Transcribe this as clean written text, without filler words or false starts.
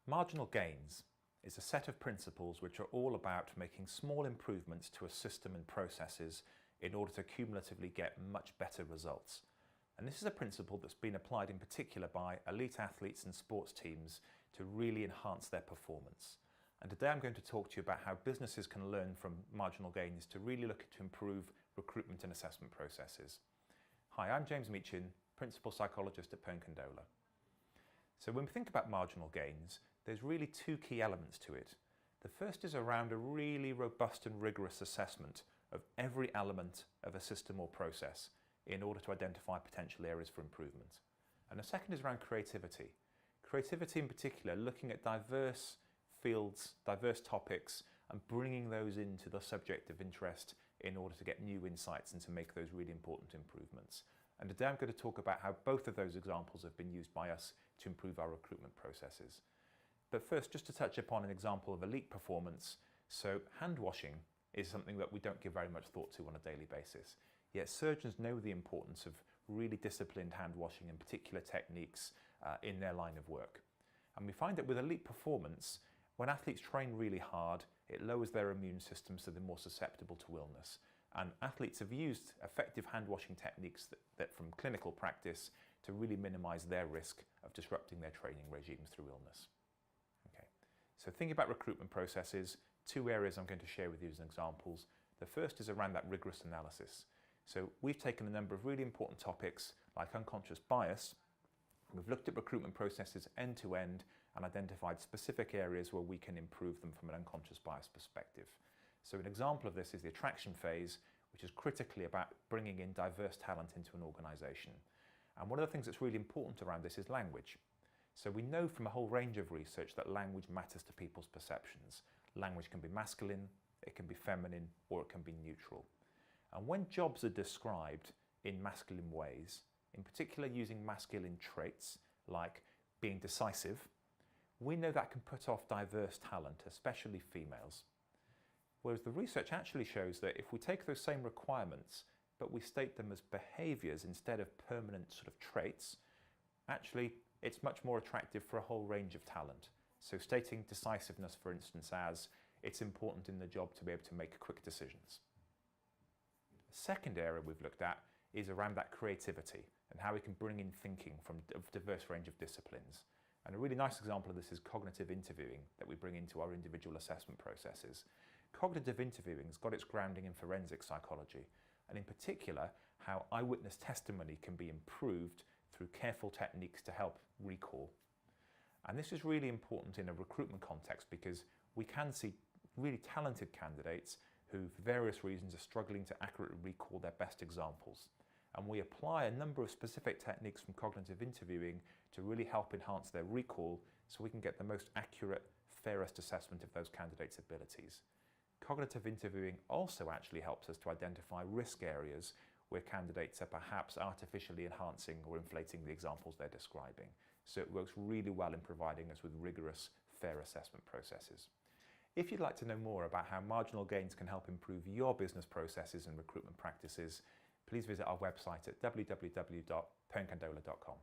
Marginal gains is a set of principles which are all about making small improvements to a system and processes in order to cumulatively get much better results. And this is a principle that's been applied in particular by elite athletes and sports teams to really enhance their performance. And today I'm going to talk to you about how businesses can learn from marginal gains to really look to improve recruitment and assessment processes. Hi, I'm James Meachin, Principal Psychologist at Pearn Kandola. So when we think about marginal gains, there's really two key elements to it. The first is around a really robust and rigorous assessment of every element of a system or process in order to identify potential areas for improvement. And the second is around creativity. Creativity in particular, looking at diverse fields, diverse topics, and bringing those into the subject of interest in order to get new insights and to make those really important improvements. And today I'm going to talk about how both of those examples have been used by us to improve our recruitment processes. But first, just to touch upon an example of elite performance. So hand washing is something that we don't give very much thought to on a daily basis. Yet surgeons know the importance of really disciplined hand washing and particular techniques in their line of work. And we find that with elite performance, when athletes train really hard, it lowers their immune system so they're more susceptible to illness. And athletes have used effective hand washing techniques that from clinical practice to really minimize their risk of disrupting their training regimes through illness. Okay, so thinking about recruitment processes, two areas I'm going to share with you as examples. The first is around that rigorous analysis. So we've taken a number of really important topics like unconscious bias. We've looked at recruitment processes end to end and identified specific areas where we can improve them from an unconscious bias perspective. So an example of this is the attraction phase, which is critically about bringing in diverse talent into an organisation. And one of the things that's really important around this is language. So we know from a whole range of research that language matters to people's perceptions. Language can be masculine, it can be feminine, or it can be neutral. And when jobs are described in masculine ways, in particular using masculine traits like being decisive, we know that can put off diverse talent, especially females. Whereas the research actually shows that if we take those same requirements, but we state them as behaviours instead of permanent sort of traits, actually it's much more attractive for a whole range of talent. So stating decisiveness, for instance, as it's important in the job to be able to make quick decisions. The second area we've looked at is around that creativity and how we can bring in thinking from a diverse range of disciplines. And a really nice example of this is cognitive interviewing that we bring into our individual assessment processes. Cognitive interviewing has got its grounding in forensic psychology, and in particular, how eyewitness testimony can be improved through careful techniques to help recall. And this is really important in a recruitment context because we can see really talented candidates who, for various reasons, are struggling to accurately recall their best examples. And we apply a number of specific techniques from cognitive interviewing to really help enhance their recall so we can get the most accurate, fairest assessment of those candidates' abilities. Cognitive interviewing also actually helps us to identify risk areas where candidates are perhaps artificially enhancing or inflating the examples they're describing. So it works really well in providing us with rigorous, fair assessment processes. If you'd like to know more about how marginal gains can help improve your business processes and recruitment practices, please visit our website at www.pearnkandola.com.